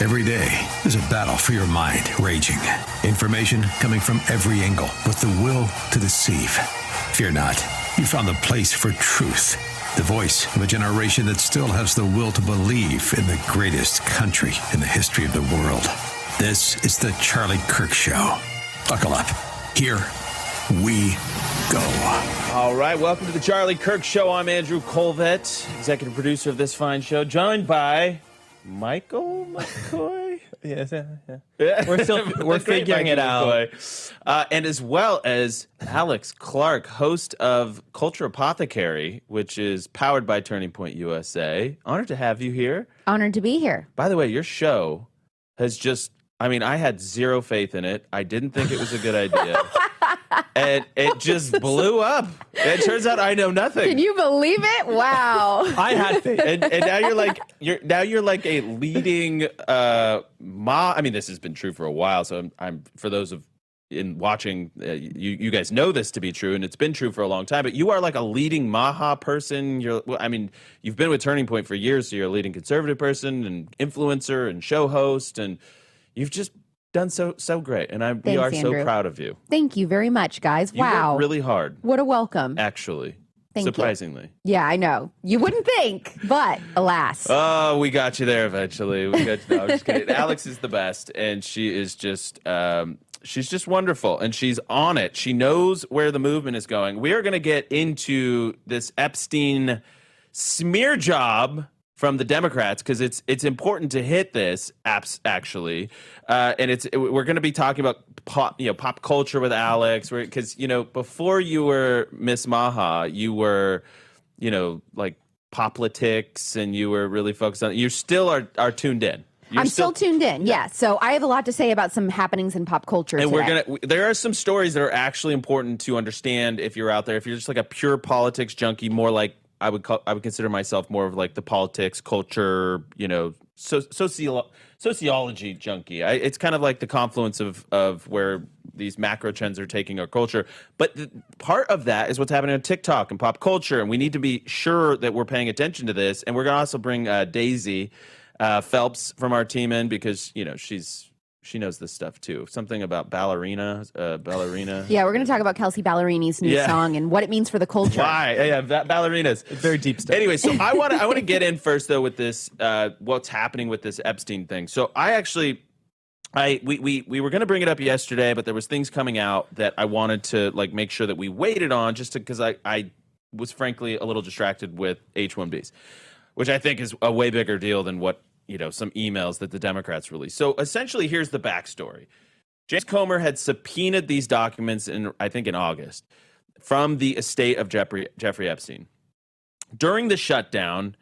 Every day, there's a battle for your mind raging. Information coming from every angle with the will to deceive. Fear not. You found the place for truth. The voice of a generation that still has the will to believe in the greatest country in the history of the world. This is the Charlie Kirk Show. Buckle up. Here we go. All right, welcome to the Charlie Kirk Show. I'm Andrew Colvett, executive producer of this fine show, joined by Michael McCoy. Yes, yeah. We're figuring it out. And as well as Alex Clark, host of Culture Apothecary, which is powered by Turning Point USA. Honored to have you here. Honored to be here. By the way, your show has just, I had zero faith in it. I didn't think it was a good idea. And it just blew up. It turns out I know nothing. Can you believe it? Wow. I had faith. And now you're like a leading this has been true for a while, so I'm for those of in watching you guys know this to be true, and it's been true for a long time, but you are like a leading Maha person. You've been with Turning Point for years, so you're a leading conservative person and influencer and show host, and you've just done so great, and we are Andrew. so proud of you. Thank you very much, guys. You wow. worked really hard. What a welcome. Actually. Thank you. Surprisingly. Yeah, I know. You wouldn't think, but alas. Oh, we got you there eventually. No, I'm just kidding. Alex is the best, and she is just she's just wonderful, and she's on it. She knows where the movement is going. We are going to get into this Epstein smear job from the Democrats, because it's important to hit this actually, and we're going to be talking about pop culture with Alex, because before you were Miss Maha, you were like politics, and you were really focused on. You still are tuned in. I'm still tuned in. Yeah. So I have a lot to say about some happenings in pop culture. And today. there are some stories that are actually important to understand if you're out there. If you're just like a pure politics junkie, more like I would consider myself more of like the politics, culture, sociology junkie. It's kind of like the confluence of where these macro trends are taking our culture. But part of that is what's happening on TikTok and pop culture, and we need to be sure that we're paying attention to this. And we're going to also bring Daisy Phelps from our team in, because she knows this stuff too. Something about ballerina. Yeah, we're going to talk about Kelsey Ballerini's new song and what it means for the culture. Why? Yeah, ballerinas. It's very deep stuff. Anyway, so I want to get in first though with this what's happening with this Epstein thing. So we were going to bring it up yesterday, but there was things coming out that I wanted to make sure that we waited on, just because I was frankly a little distracted with H-1Bs, which I think is a way bigger deal than what some emails that the Democrats released. So essentially, here's the backstory. James Comer had subpoenaed these documents in August from the estate of Jeffrey Epstein. During the shutdown,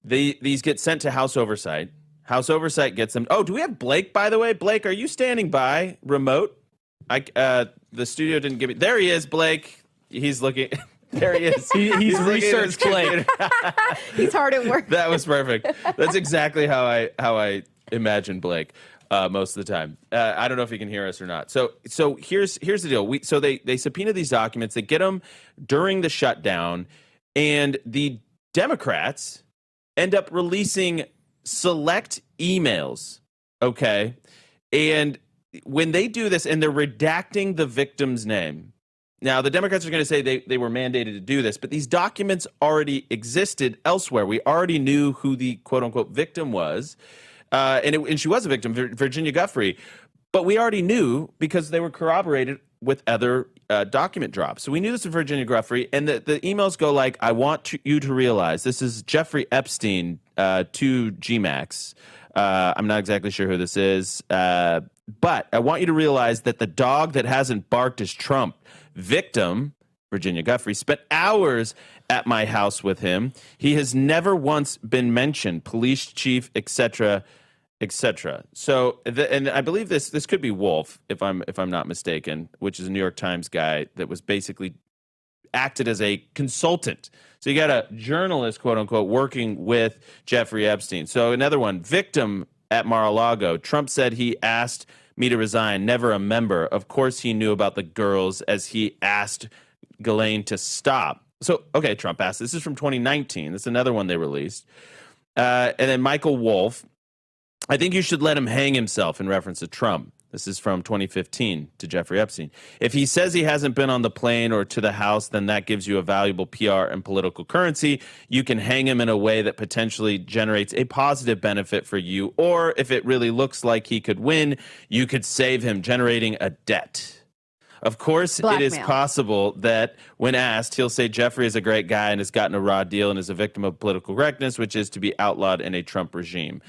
these get sent to House Oversight. House Oversight gets them. Oh, do we have Blake, by the way? Blake, are you standing by remote? The studio didn't give me. There he is, Blake. He's looking. There he is. He's researched Blake. He's hard at work. That was perfect. That's exactly how I imagine Blake most of the time. I don't know if he can hear us or not. So here's the deal. They subpoena these documents. They get them during the shutdown, and the Democrats end up releasing select emails. Okay, and when they do this, and they're redacting the victim's name. Now, the Democrats are going to say they were mandated to do this, but these documents already existed elsewhere. We already knew who the quote-unquote victim was, and she was a victim, Virginia Giuffre. But we already knew because they were corroborated with other document drops. So we knew this was Virginia Giuffre, and the emails go like, I want you to realize this is Jeffrey Epstein to GMAX. I'm not exactly sure who this is, but I want you to realize that the dog that hasn't barked is Trump. Victim, Virginia Giuffre, spent hours at my house with him. He has never once been mentioned, police chief, etc., etc. So, and I believe this could be Wolf, if I'm not mistaken, which is a New York Times guy that was basically acted as a consultant. So you got a journalist, quote unquote, working with Jeffrey Epstein. So another one, victim at Mar-a-Lago. Trump said he asked me to resign, never a member. Of course he knew about the girls as he asked Ghislaine to stop. So, okay, Trump asked. This is from 2019. This is another one they released. And then Michael Wolff. I think you should let him hang himself in reference to Trump. This is from 2015 to Jeffrey Epstein. If he says he hasn't been on the plane or to the House, then that gives you a valuable PR and political currency. You can hang him in a way that potentially generates a positive benefit for you. Or if it really looks like he could win, you could save him, generating a debt. Of course, Blackmail. It is possible that when asked, he'll say Jeffrey is a great guy and has gotten a raw deal and is a victim of political correctness, which is to be outlawed in a Trump regime.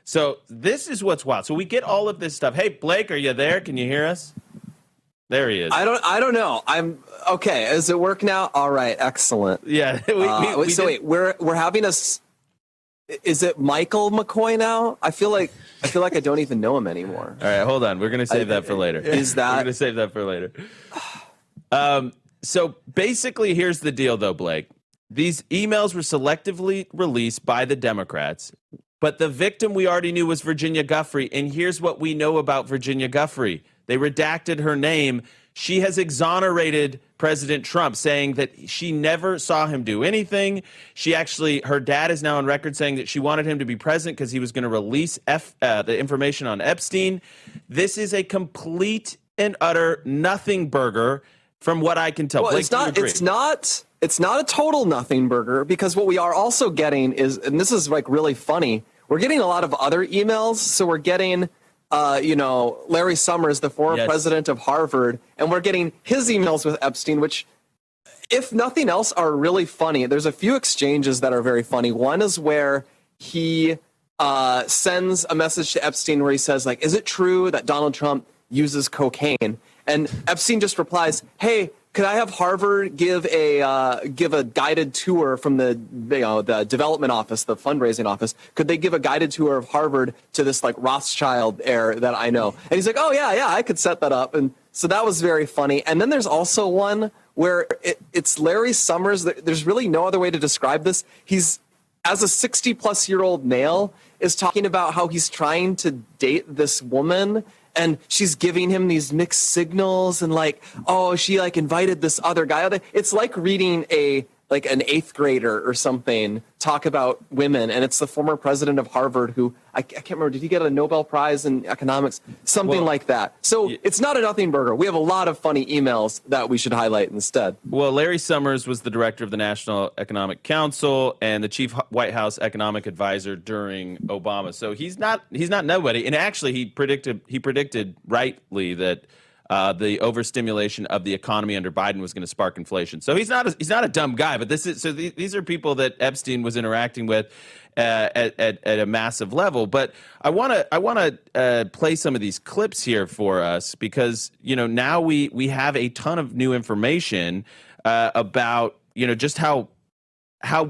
So this is what's wild. So we get all of this stuff. Hey, Blake, are you there? Can you hear us? There he is. I don't know. I'm okay. Does it work now? All right. Excellent. Yeah. Wait, we're having is it Michael McCoy now? I feel like I don't even know him anymore. All right, hold on. We're going to save that for later. Is that? We're going to save that for later. So basically, here's the deal, though, Blake. These emails were selectively released by the Democrats, but the victim we already knew was Virginia Giuffre. And here's what we know about Virginia Giuffre. They redacted her name. She has exonerated President Trump, saying that she never saw him do anything. Her dad is now on record saying that she wanted him to be president because he was going to release the information on Epstein. This is a complete and utter nothing burger from what I can tell. Well, Blake, it's not a total nothing burger, because what we are also getting is, and this is like really funny, we're getting a lot of other emails. So we're getting Larry Summers, the former president of Harvard, and we're getting his emails with Epstein, which, if nothing else, are really funny. There's a few exchanges that are very funny. One is where he sends a message to Epstein where he says, like, is it true that Donald Trump uses cocaine? And Epstein just replies, hey, could I have Harvard give a guided tour from the development office, the fundraising office? Could they give a guided tour of Harvard to this like Rothschild heir that I know? And he's like, oh yeah, I could set that up. And so that was very funny. And then there's also one where it's Larry Summers. There's really no other way to describe this. He's, as a 60-plus-year-old male, is talking about how he's trying to date this woman, and she's giving him these mixed signals, and like, oh, she like invited this other guy. It's like reading an eighth grader or something talk about women, and it's the former president of Harvard who I can't remember. Did he get a Nobel Prize in economics? Something like that. So it's not a nothing burger. We have a lot of funny emails that we should highlight instead. Well, Larry Summers was the director of the National Economic Council and the chief White House economic advisor during Obama. So he's not nobody. And actually, he predicted rightly that the overstimulation of the economy under Biden was going to spark inflation. So he's not a dumb guy. But these are people that Epstein was interacting with at a massive level. But I want to play some of these clips here for us, because now we have a ton of new information about just how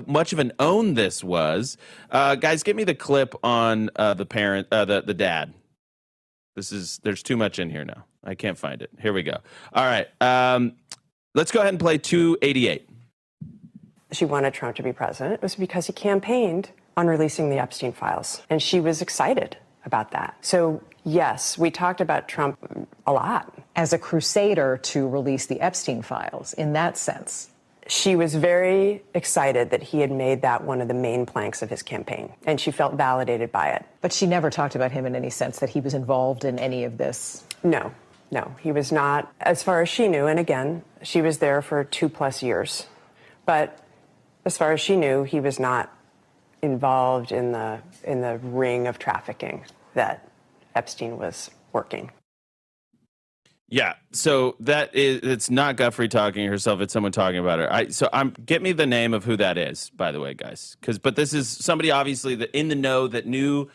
much of an own this was. Guys, get me the clip on the dad. There's too much in here now. I can't find it. Here we go. All right. Let's go ahead and play 288. She wanted Trump to be president. It was because he campaigned on releasing the Epstein files, and she was excited about that. So, yes, we talked about Trump a lot. As a crusader to release the Epstein files, in that sense. She was very excited that he had made that one of the main planks of his campaign, and she felt validated by it. But she never talked about him in any sense that he was involved in any of this? No, he was not, as far as she knew. And again, she was there for 2+ years. But as far as she knew, he was not involved in the ring of trafficking that Epstein was working. Yeah, so it's not Giuffre talking herself; it's someone talking about her. Get me the name of who that is, by the way, guys. But this is somebody obviously that in the know that knew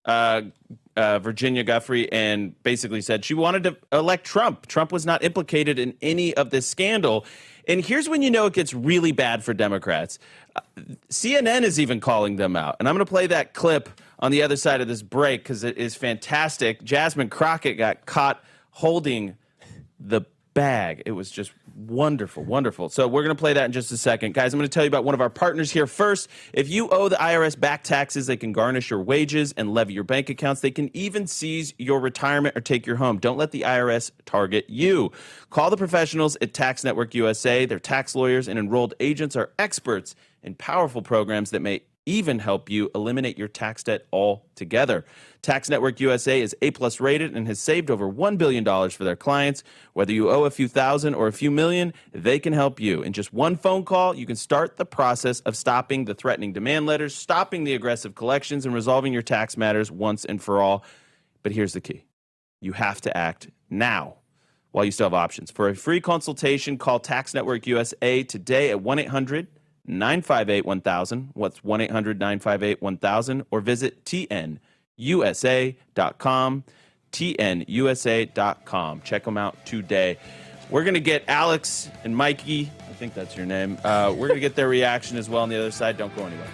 Virginia Giuffre and basically said she wanted to elect Trump. Trump was not implicated in any of this scandal. And here's when you know it gets really bad for Democrats. CNN is even calling them out, and I'm going to play that clip on the other side of this break because it is fantastic. Jasmine Crockett got caught holding the bag. It was just wonderful, wonderful. So we're going to play that in just a second. Guys, I'm going to tell you about one of our partners here first. If you owe the IRS back taxes, they can garnish your wages and levy your bank accounts. They can even seize your retirement or take your home. Don't let the IRS target you. Call the professionals at Tax Network USA. Their tax lawyers and enrolled agents are experts in powerful programs that even help you eliminate your tax debt altogether. Tax Network USA is A+ rated and has saved over $1 billion for their clients. Whether you owe a few thousand or a few million, they can help you. In just one phone call, you can start the process of stopping the threatening demand letters, stopping the aggressive collections, and resolving your tax matters once and for all. But here's the key. You have to act now while you still have options. For a free consultation, call Tax Network USA today at 1-800-958-1000. What's 1-800-958-1000? Or visit tnusa.com. tnusa.com. Check them out today. We're going to get Alex and Mikey, I think that's your name. We're going to get their reaction as well on the other side. Don't go anywhere.